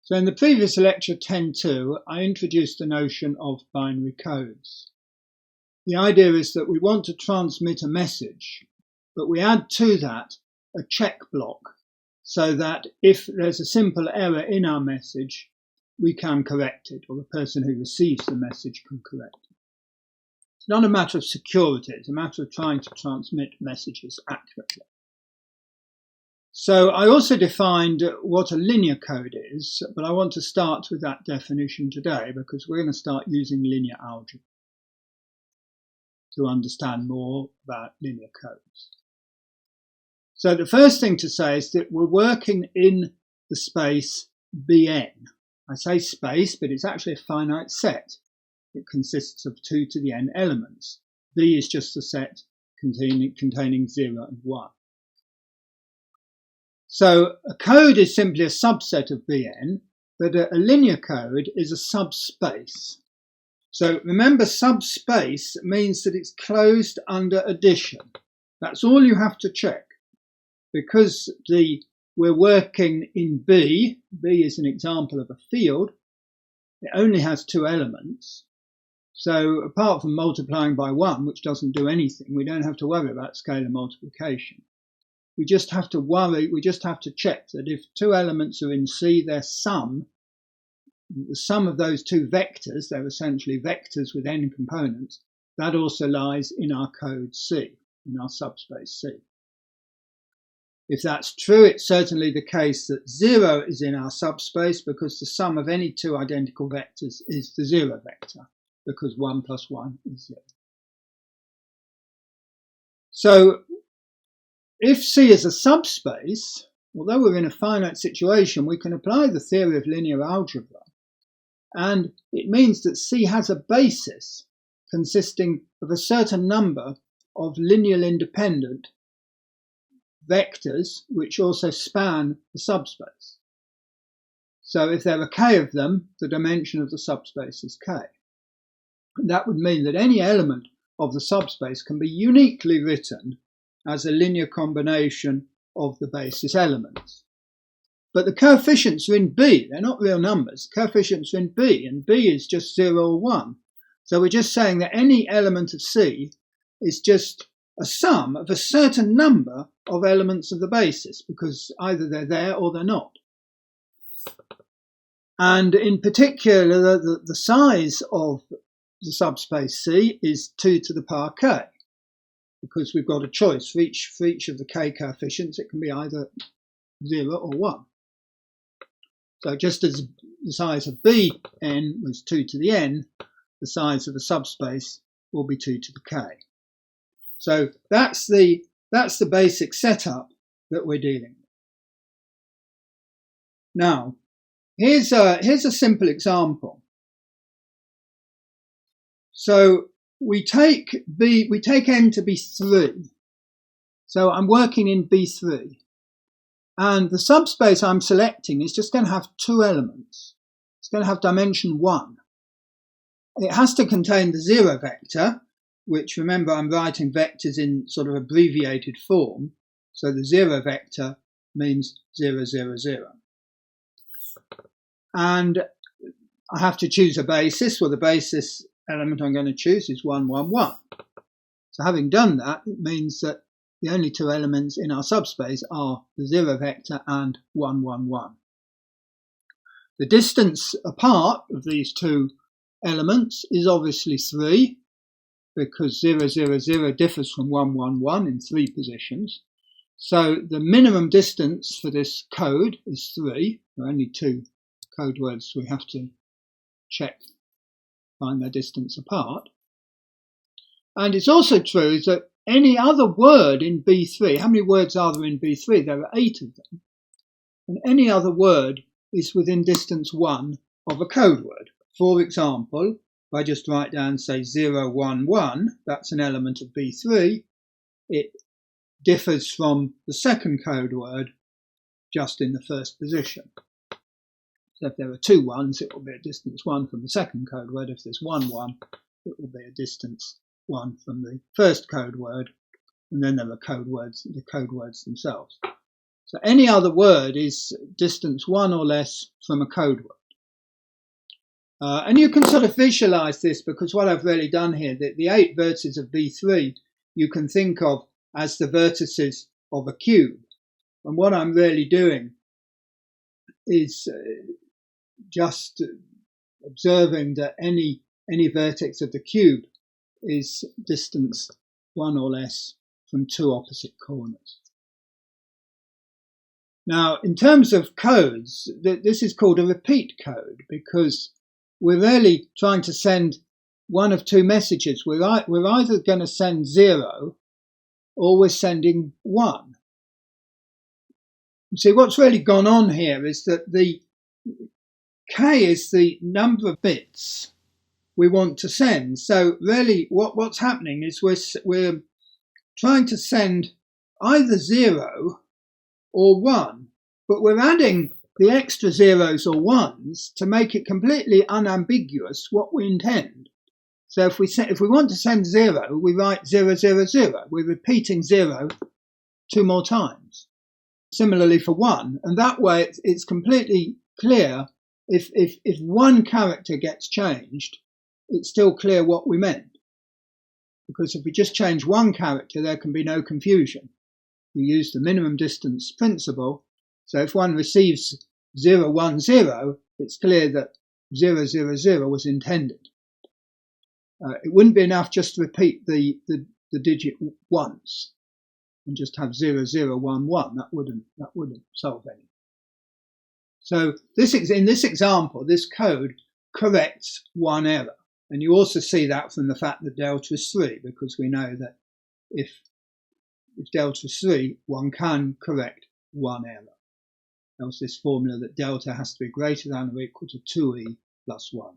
So in the previous lecture 10.2, I introduced the notion of binary codes. The idea is that we want to transmit a message, but we add to that a check block so that if there's a simple error in our message, we can correct it, or the person who receives the message can correct it. It's not a matter of security, it's a matter of trying to transmit messages accurately. So I also defined what a linear code is, but I want to start with that definition today because we're going to start using linear algebra to understand more about linear codes. So the first thing to say is that we're working in the space Bn. I say space, but it's actually a finite set. It consists of 2 to the n elements. B is just a set containing 0 and 1. So a code is simply a subset of Bn, but a linear code is a subspace. So remember, subspace means that it's closed under addition. That's all you have to check. Because we're working in B is an example of a field. It only has 2 elements. So apart from multiplying by 1, which doesn't do anything, we don't have to worry about scalar multiplication. We just have to check that if 2 elements are in C, their sum, the sum of those 2 vectors, they're essentially vectors with n components, that also lies in our code C, in our subspace C. If that's true, it's certainly the case that 0 is in our subspace because the sum of any 2 identical vectors is the 0 vector, because 1 plus 1 is 0. So if C is a subspace, although we're in a finite situation, we can apply the theory of linear algebra. And it means that C has a basis consisting of a certain number of linearly independent vectors which also span the subspace. So if there are k of them, the dimension of the subspace is k. And that would mean that any element of the subspace can be uniquely written as a linear combination of the basis elements. But the coefficients are in B, they're not real numbers. The coefficients are in B, and B is just 0 or 1. So we're just saying that any element of C is just a sum of a certain number of elements of the basis, because either they're there or they're not. And in particular, the size of the subspace C is 2 to the power k. Because we've got a choice for each of the k coefficients, it can be either 0 or 1. So just as the size of Bn was 2 to the n, the size of the subspace will be 2 to the k. So that's the basic setup that we're dealing with. Now, here's a simple example. So we take n to be 3. So I'm working in B3. And the subspace I'm selecting is just going to have 2 elements. It's going to have dimension 1. It has to contain the 0 vector, which, remember, I'm writing vectors in sort of abbreviated form. So the 0 vector means 0, 0, 0. And I have to choose a basis. Well, the basis element I'm going to choose is 1, 1, 1. So having done that, it means that the only 2 elements in our subspace are the 0 vector and 1, 1, 1. The distance apart of these 2 elements is obviously 3, because 0, 0, 0 differs from 1, 1, 1 in 3 positions. So the minimum distance for this code is 3. There are only 2 code words we have to check, find their distance apart. And it's also true that any other word in B3, how many words are there in B3? There are 8 of them. And any other word is within distance 1 of a code word. For example, if I just write down, say, 0, 1, 1, that's an element of B3. It differs from the second code word just in the first position. So if there are 2 1s, it will be a distance 1 from the second code word. If there's 1 1, it will be a distance 1 from the first code word. And then there are code words, the code words themselves. So any other word is distance 1 or less from a code word. And you can sort of visualize this, because what I've really done here, the 8 vertices of V3, you can think of as the vertices of a cube. And what I'm really doing is just observing that any vertex of the cube is distance 1 or less from 2 opposite corners. Now, in terms of codes, this is called a repeat code, because we're really trying to send one of 2 messages. We're either going to send 0 or we're sending 1. You see, what's really gone on here is that the K is the number of bits we want to send. So really what's happening is we're trying to send either 0 or 1, but we're adding the extra zeros or 1s to make it completely unambiguous what we intend. So if we want to send 0, we write 0, 0, 0. We're repeating 0 2 more times. Similarly for 1, and that way it's completely clear. If 1 character gets changed, it's still clear what we meant. Because if we just change 1 character, there can be no confusion. We use the minimum distance principle. So if one receives 0, 1, 0, it's clear that 0, 0, 0 was intended. It wouldn't be enough just to repeat the digit once and just have 0, 0, 1, 1. That wouldn't solve anything. So in this example, this code corrects 1 error. And you also see that from the fact that delta is 3, because we know that if delta is 3, one can correct 1 error. Else this formula that delta has to be greater than or equal to 2e plus 1.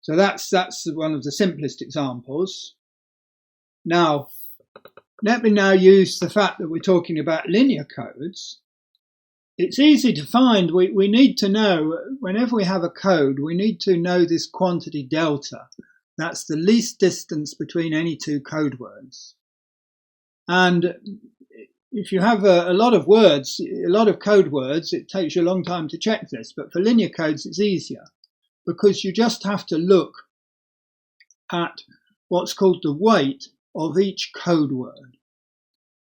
So that's one of the simplest examples. Now, let me now use the fact that we're talking about linear codes. It's easy to find. We need to know, whenever we have a code, we need to know this quantity delta. That's the least distance between any 2 code words. And if you have a lot of words, a lot of code words, it takes you a long time to check this. But for linear codes, it's easier, because you just have to look at what's called the weight of each code word.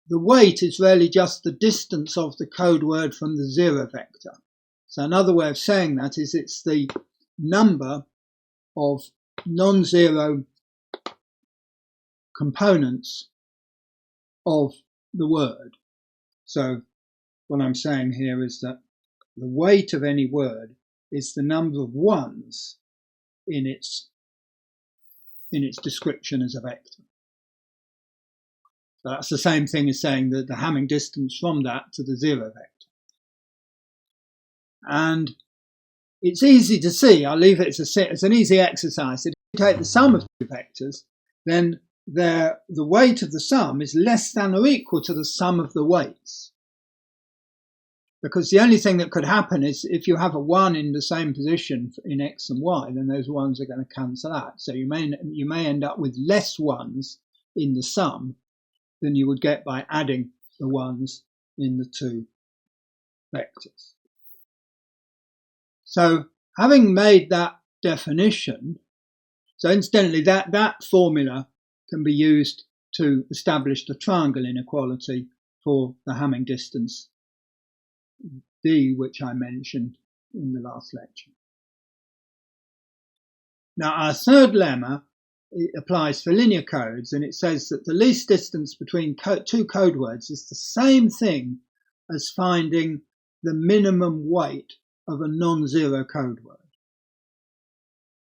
The weight is really just the distance of the code word from the 0 vector. So another way of saying that is it's the number of non-zero components of the word. So what I'm saying here is that the weight of any word is the number of 1s in its description as a vector. So that's the same thing as saying that the Hamming distance from that to the 0 vector. And it's easy to see. I'll leave it as an easy exercise. If you take the sum of 2 vectors, then the weight of the sum is less than or equal to the sum of the weights. Because the only thing that could happen is if you have a 1 in the same position in x and y, then those 1s are going to cancel out. So you may end up with less 1s in the sum than you would get by adding the 1s in the 2 vectors. So having made that definition, so incidentally that formula can be used to establish the triangle inequality for the Hamming distance D, which I mentioned in the last lecture. Now our third lemma, it applies for linear codes, and it says that the least distance between 2 code words is the same thing as finding the minimum weight of a non-zero code word.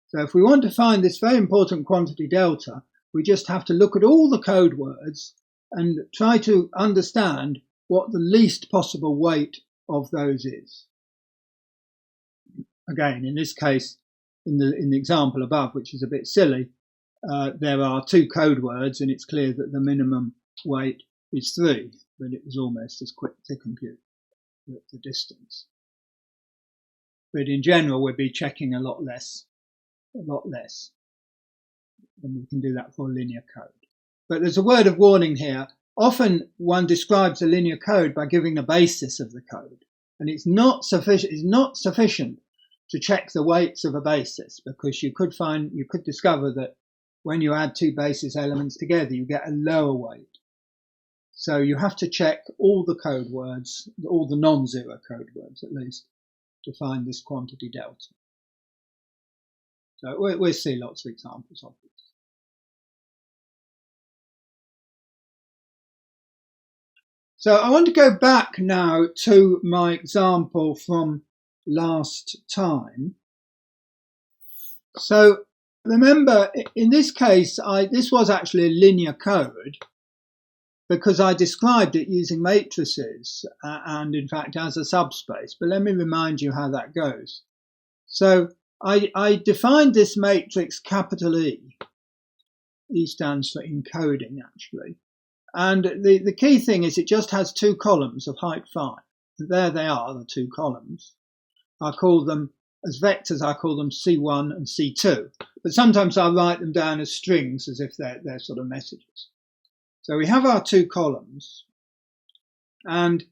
So if we want to find this very important quantity delta, we just have to look at all the code words and try to understand what the least possible weight of those is. Again, in this case, in the example above, which is a bit silly, there are 2 code words, and it's clear that the minimum weight is 3, but it was almost as quick to compute the distance. But in general, we'll be checking a lot less, and we can do that for a linear code. But there's a word of warning here. often one describes a linear code by giving the basis of the code, and it's not sufficient to check the weights of a basis, because you could discover that when you add two basis elements together, you get a lower weight. So you have to check all the code words, all the non-zero code words at least, to find this quantity delta. So we'll see lots of examples of this. So I want to go back now to my example from last time. So remember, in this case, this was actually a linear code, because I described it using matrices and in fact as a subspace. But let me remind you how that goes. So I defined this matrix capital E. E stands for encoding, actually. And the key thing is it just has two columns of height 5. There they are, the two columns. I call them, as vectors, I call them C1 and C2. But sometimes I write them down as strings, as if they're sort of messages. So we have our two columns. And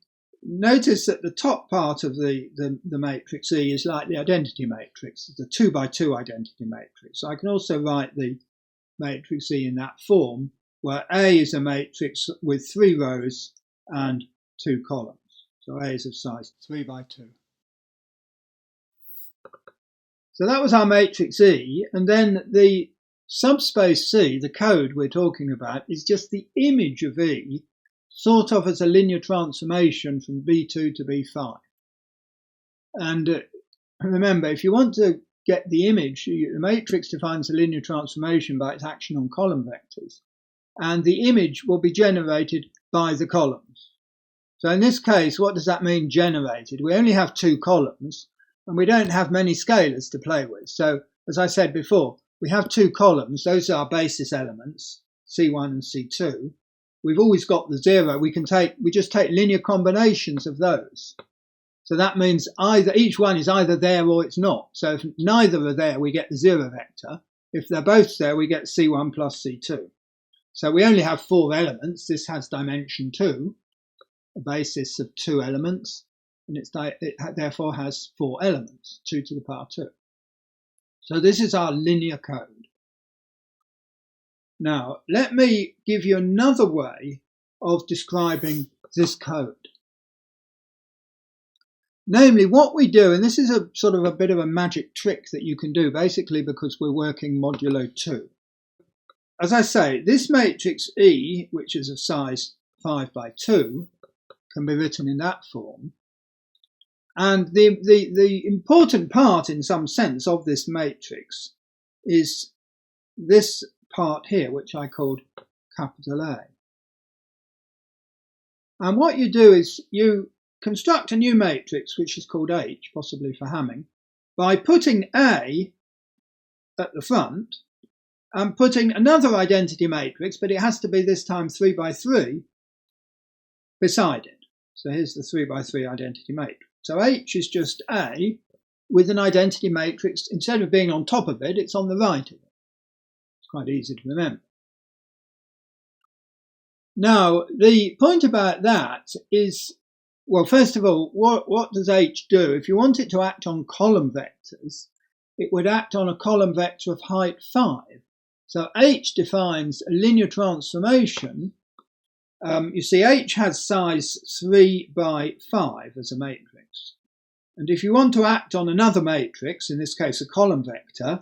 notice that the top part of the matrix E is like the identity matrix. It's a 2 by 2 identity matrix. So I can also write the matrix E in that form, where A is a matrix with 3 rows and 2 columns. So A is of size 3 by 2. So that was our matrix E, and then the subspace C, the code we're talking about, is just the image of E, sort of as a linear transformation from B2 to B5. And remember, if you want to get the image, the matrix defines a linear transformation by its action on column vectors, and the image will be generated by the columns. So in this case, what does that mean, generated? We only have 2 columns, and we don't have many scalars to play with. So as I said before, we have 2 columns. Those are our basis elements, C1 and C2. We've always got the 0. We just take linear combinations of those. So that means each one is either there or it's not. So if neither are there, we get the 0 vector. If they're both there, we get C1 plus C2. So we only have 4 elements. This has dimension 2, a basis of 2 elements, and it therefore has 4 elements, 2 to the power 2. So this is our linear code. Now, let me give you another way of describing this code. Namely, what we do, and this is a sort of a bit of a magic trick that you can do, basically because we're working modulo 2. As I say, this matrix E, which is of size 5 by 2, can be written in that form. And the important part, in some sense, of this matrix is this part here, which I called capital A. And what you do is you construct a new matrix, which is called H, possibly for Hamming, by putting A at the front and putting another identity matrix, but it has to be this time 3 by 3, beside it. So here's the 3 by 3 identity matrix. So H is just A with an identity matrix. Instead of being on top of it, it's on the right of it. It's quite easy to remember. Now, the point about that is, well, first of all, what does H do? If you want it to act on column vectors, it would act on a column vector of height 5. So H defines a linear transformation. You see, H has size 3 by 5 as a matrix. And if you want to act on another matrix, in this case a column vector,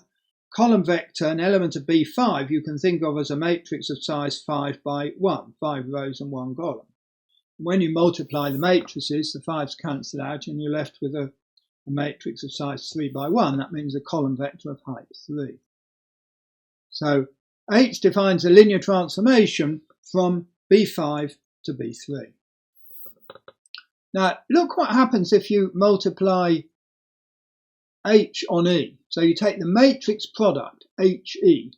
an element of B5, you can think of as a matrix of size 5 by 1, 5 rows and 1 column. When you multiply the matrices, the 5's cancel out and you're left with a matrix of size 3 by 1. That means a column vector of height 3. So H defines a linear transformation from B5 to B3. Now look what happens if you multiply H on E. So you take the matrix product, HE.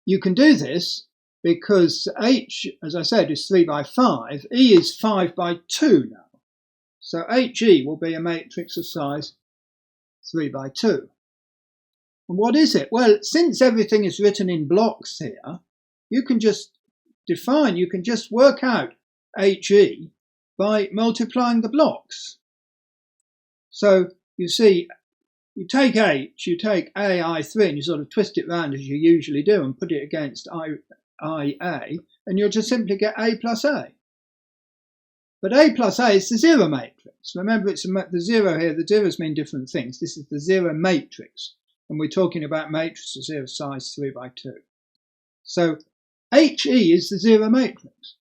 You can do this because H, as I said, is 3 by 5. E is 5 by 2 now. So HE will be a matrix of size 3 by 2. And what is it? Well, since everything is written in blocks here, you can just define, you can just work out HE by multiplying the blocks. So you see, you take H, you take AI3 and you sort of twist it round as you usually do and put it against IA, and you'll just simply get A plus A. But A plus A is the zero matrix. Remember, it's the zero here, the zeros mean different things. This is the zero matrix, and we're talking about matrices here of size 3 by 2. So HE is the zero matrix.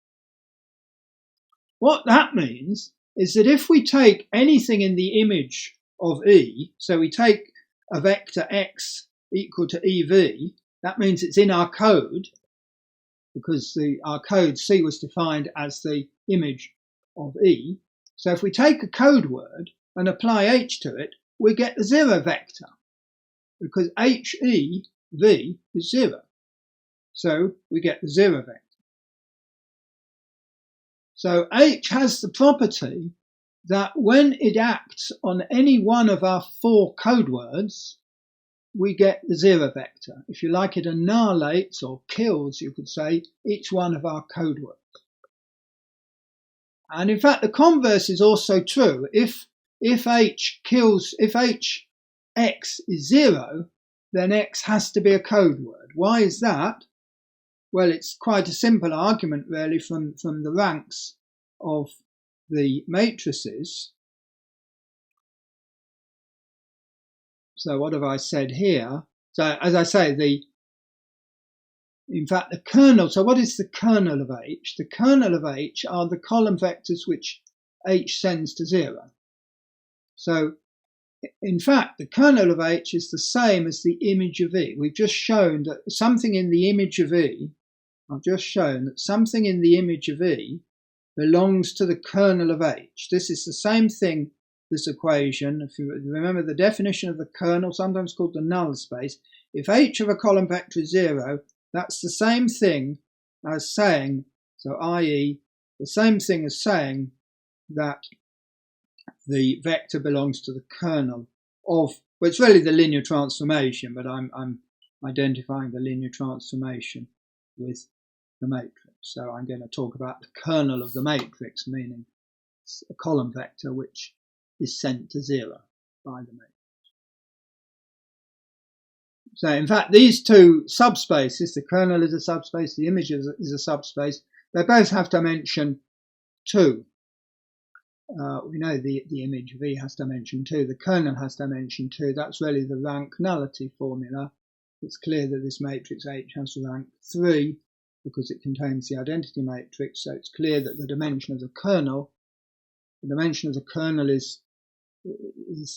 What that means is that if we take anything in the image of E, so we take a vector x equal to EV, that means it's in our code, because our code C was defined as the image of E. So if we take a code word and apply H to it, we get the zero vector, because HEV is 0. So we get the zero vector. So H has the property that when it acts on any one of our 4 code words, we get the zero vector. If you like, it annihilates or kills, you could say, each one of our code words. And in fact, the converse is also true. If X is 0, then X has to be a code word. Why is that? Well, it's quite a simple argument, really, from the ranks of the matrices. So what have I said here? So as I say, in fact, the kernel, so what is the kernel of H? The kernel of H are the column vectors which H sends to 0. So in fact, the kernel of H is the same as the image of E. We've just shown that something in the image of E, I've just shown that something in the image of E belongs to the kernel of H. This is the same thing, this equation. If you remember the definition of the kernel, sometimes called the null space, if H of a column vector is 0, that's the same thing as saying, so i.e. the same thing as saying that the vector belongs to the kernel of, well, it's really the linear transformation, but I'm identifying the linear transformation with the matrix. So I'm going to talk about the kernel of the matrix, meaning a column vector which is sent to 0 by the matrix. So in fact, these two subspaces, the kernel is a subspace, the image is a subspace, they both have dimension 2. We know the image V has dimension 2, the kernel has dimension 2. That's really the rank nullity formula. It's clear that this matrix H has rank 3 because it contains the identity matrix, so it's clear that the dimension of the kernel is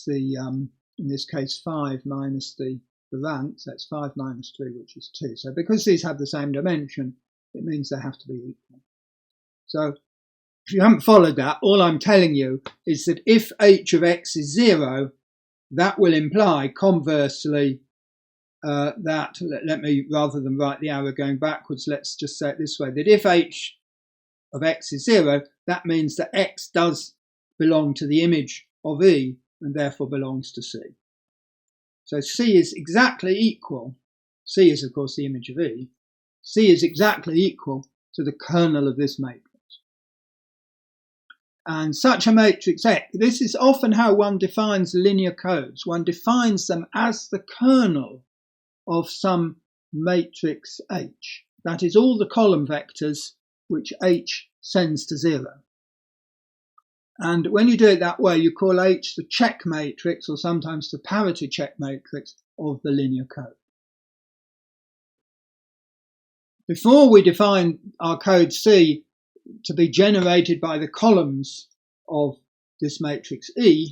the, in this case, 5 minus the rank, so it's 5 minus 3, which is 2. So because these have the same dimension, it means they have to be equal. So if you haven't followed that, all I'm telling you is that if H of X is 0, that will imply, conversely, that, let me, rather than write the arrow going backwards, let's just say it this way, that if H of X is 0, that means that X does belong to the image of E and therefore belongs to C. So C is exactly equal, C is of course the image of E, C is exactly equal to the kernel of this matrix. And such a matrix X, this is often how one defines linear codes. One defines them as the kernel of some matrix H. That is all the column vectors which H sends to 0. And when you do it that way, you call H the check matrix, or sometimes the parity check matrix of the linear code. Before we define our code C to be generated by the columns of this matrix E,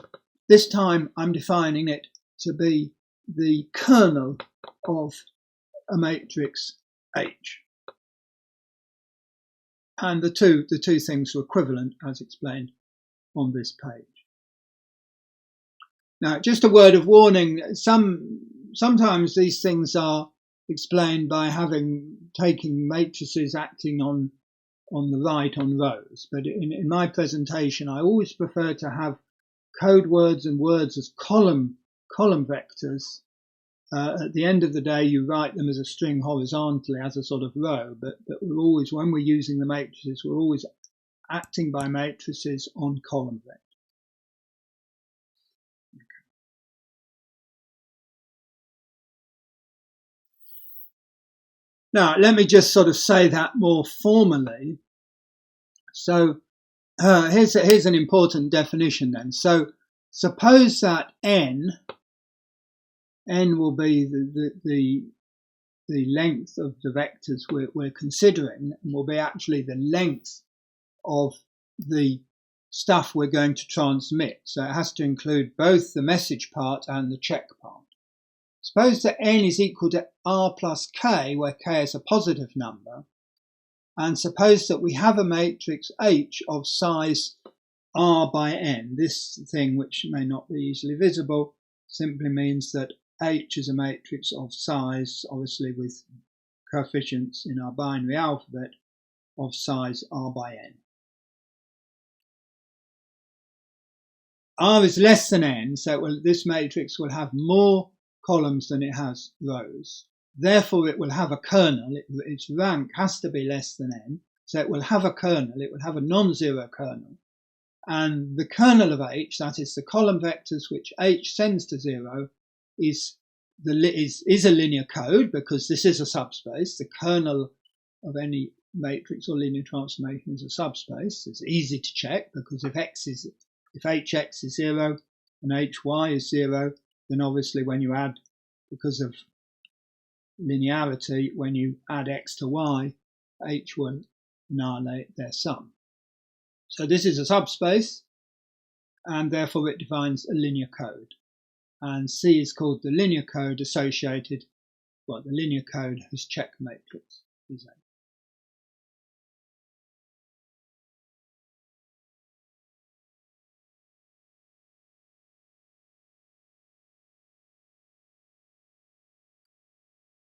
this time I'm defining it to be the kernel of a matrix H. And the two things are equivalent, as explained on this page. Now, just a word of warning, sometimes these things are explained by taking matrices acting on the right on rows, but in my presentation I always prefer to have code words and words as column vectors at the end of the day, you write them as a string horizontally, as a sort of row, but we're always, when we're using the matrices, we're always acting by matrices on column vectors. Now, let me just sort of say that more formally. So here's an important definition then. So suppose that n will be the length of the vectors we're considering, and will be actually the length of the stuff we're going to transmit. So it has to include both the message part and the check part. Suppose that n is equal to r plus k, where k is a positive number, and suppose that we have a matrix H of size r by n. This thing, which may not be easily visible, simply means that H is a matrix of size, obviously with coefficients in our binary alphabet, of size r by n. R is less than n, so this matrix will have more columns than it has rows. Therefore, it will have a kernel. Its rank has to be less than n, so it will have a kernel. It will have a non-zero kernel. And the kernel of H, that is the column vectors which H sends to 0, is a linear code, because this is a subspace. The kernel of any matrix or linear transformation is a subspace. It's easy to check, because if hx is 0 and hy is 0, then obviously when you add, because of linearity, when you add x to y, h will annihilate their sum. So this is a subspace, and therefore it defines a linear code. And C is called the linear code associated, well, the linear code has check matrix.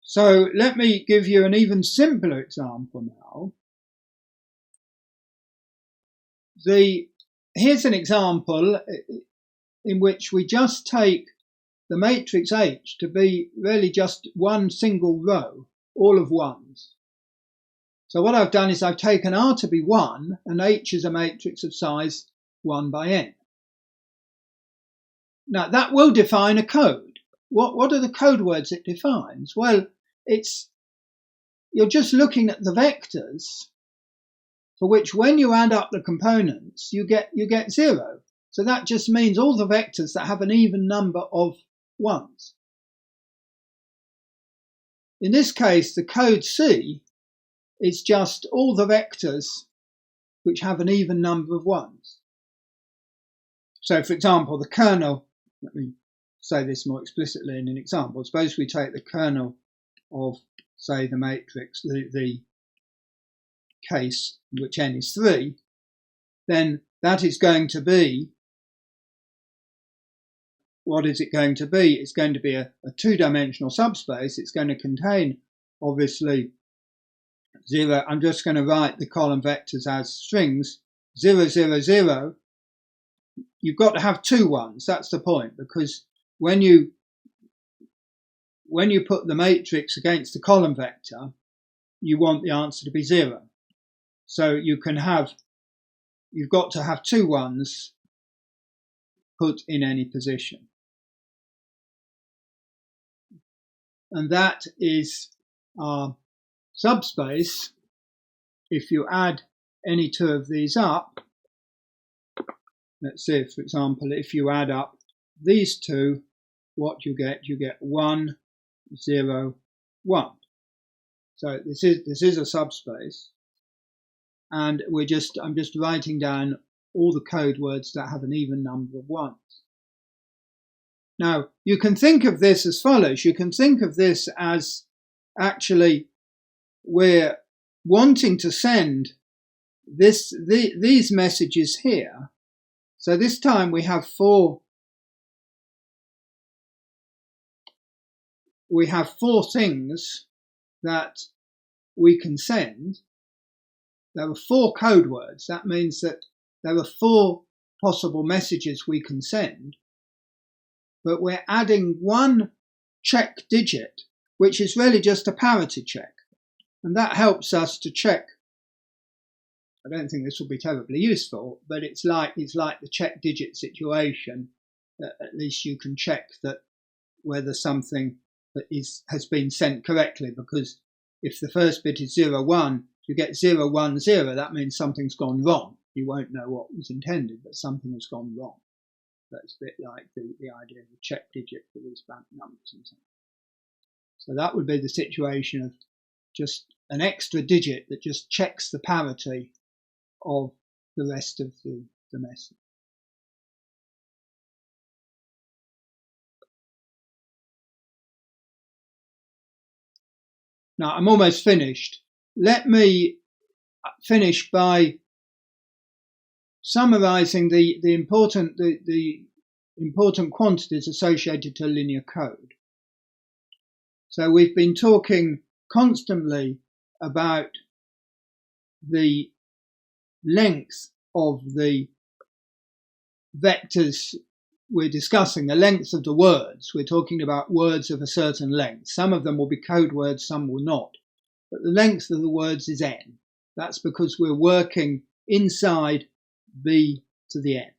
So let me give you an even simpler example now. Here's an example in which we just take the matrix H to be really just one single row, all of ones. So what I've done is I've taken R to be 1, and H is a matrix of size 1 by n. Now that will define a code. What are the code words it defines? Well, you're just looking at the vectors for which, when you add up the components, you get 0. So that just means all the vectors that have an even number of ones. In this case, the code C is just all the vectors which have an even number of ones. So, for example, the kernel, let me say this more explicitly in an example. Suppose we take the kernel of, say, the matrix, the case in which n is 3, then that is going to be, what is it going to be? It's going to be a two-dimensional subspace. It's going to contain, obviously, 0. I'm just going to write the column vectors as strings, 0, 0, 0. You've got to have 2 ones. That's the point, because when you put the matrix against the column vector, you want the answer to be 0. So you've got to have 2 ones put in any position. And that is our subspace. If you add any 2 of these up, let's say, for example, if you add up these 2, what you get 1, 0, 1. So this is a subspace, and I'm just writing down all the code words that have an even number of ones. Now you can think of this as follows. You can think of this as actually we're wanting to send these messages here. So this time we have 4 things that we can send. There are 4 code words. That means that there are 4 possible messages we can send, but we're adding one check digit, which is really just a parity check. And that helps us to check. I don't think this will be terribly useful, but it's like the check digit situation. At least you can check that whether something that has been sent correctly, because if the first bit is 0, 1, you get 0, 1, 0, that means something's gone wrong. You won't know what was intended, but something has gone wrong. That's a bit like the idea of a check digit for these bank numbers and so on. So that would be the situation of just an extra digit that just checks the parity of the rest of the message. Now I'm almost finished. Let me finish by summarizing the important quantities associated to linear code. So we've been talking constantly about the length of the vectors we're discussing, the length of the words. We're talking about words of a certain length. Some of them will be code words, some will not. But the length of the words is n. That's because we're working inside b to the n.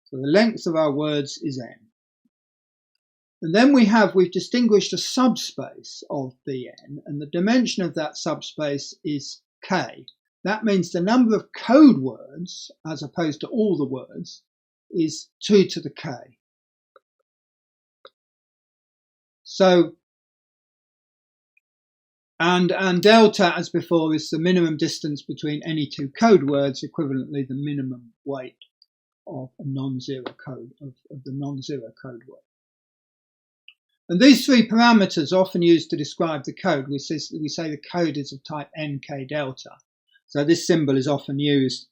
So the length of our words is n. And then we've distinguished a subspace of Bn, and the dimension of that subspace is k. That means the number of code words, as opposed to all the words, is 2 to the k. So, and delta, as before, is the minimum distance between any two code words, equivalently the minimum weight of a non-zero code, of the non-zero code word. And these three parameters are often used to describe the code. We say the code is of type nk delta. So this symbol is often used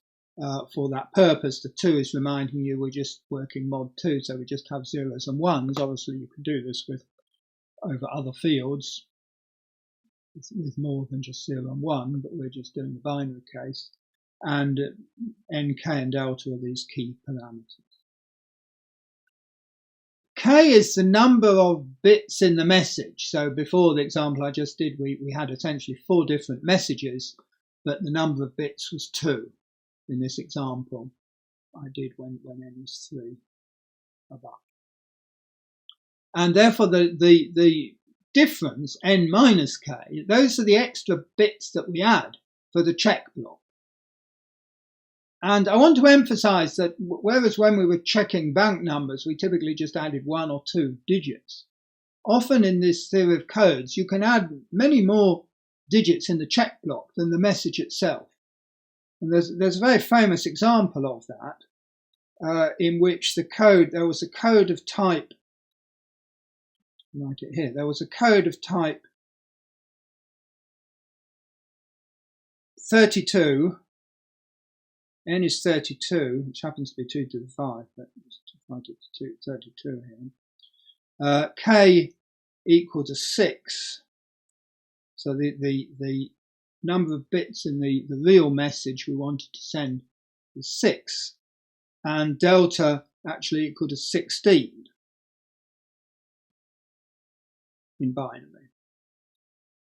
for that purpose. The 2 is reminding you we're just working mod 2, so we just have zeros and ones. Obviously, you can do this over other fields with more than just 0 and 1, but we're just doing the binary case. And nk and delta are these key parameters. K is the number of bits in the message. So before the example I just did, we had essentially 4 different messages, but the number of bits was 2 in this example I did when n is 3 above. And therefore the difference, n minus k, those are the extra bits that we add for the check block. And I want to emphasize that whereas when we were checking bank numbers, we typically just added 1 or 2 digits. Often in this theory of codes, you can add many more digits in the check block than the message itself. And there's a very famous example of that, in which there was a code of type, write it here, there was a code of type 32. N is 32, which happens to be 2 to the 5, but just write it to 32 here. K equal to 6. So the number of bits in the real message we wanted to send is 6. And delta actually equal to 16 in binary.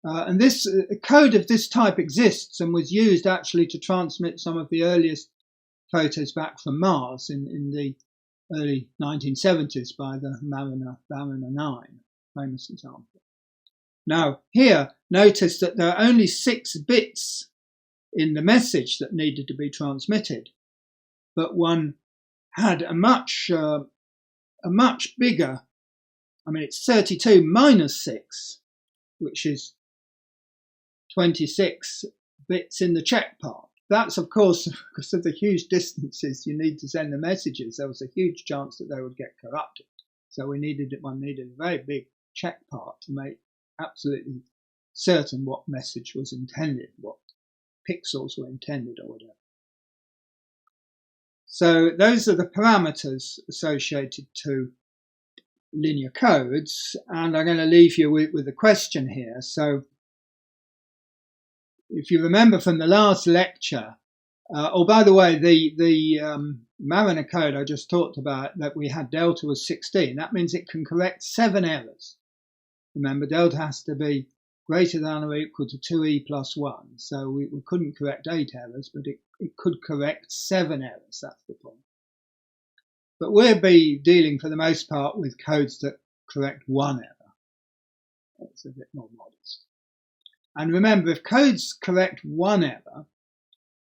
And this code of this type exists and was used actually to transmit some of the earliest photos back from Mars in the early 1970s by the Mariner 9, famous example. Now here, notice that there are only 6 bits in the message that needed to be transmitted, but one had a much bigger, it's 32 minus 6, which is 26 bits in the check part. That's, of course, because of the huge distances you need to send the messages. There was a huge chance that they would get corrupted. So one needed a very big check part to make absolutely certain what message was intended, what pixels were intended or whatever. So those are the parameters associated to linear codes. And I'm going to leave you with a question here. So if you remember from the last lecture, Oh, by the way, the Mariner code I just talked about, that we had delta was 16. That means it can correct 7 errors. Remember, delta has to be greater than or equal to 2e plus 1. So we couldn't correct 8 errors, but it could correct 7 errors. That's the point. But we'll be dealing for the most part with codes that correct 1 error. It's a bit more modest. And remember, if codes correct 1 error,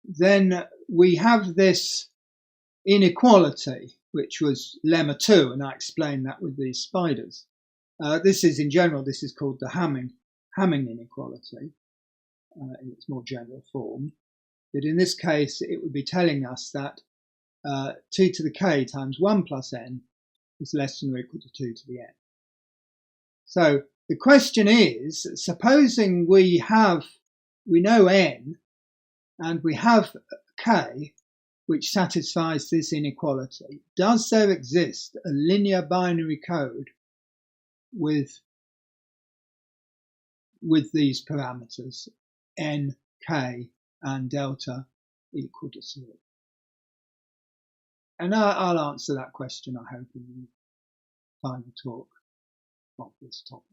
then we have this inequality, which was lemma 2, and I explained that with these spiders. This is, in general, this is called the Hamming inequality in its more general form. But in this case, it would be telling us that 2 to the k times 1 plus n is less than or equal to 2 to the n. So the question is, supposing we know n, and we have k, which satisfies this inequality, does there exist a linear binary code with these parameters, n, k, and delta equal to 3? And I'll answer that question, I hope, in the final talk of this topic.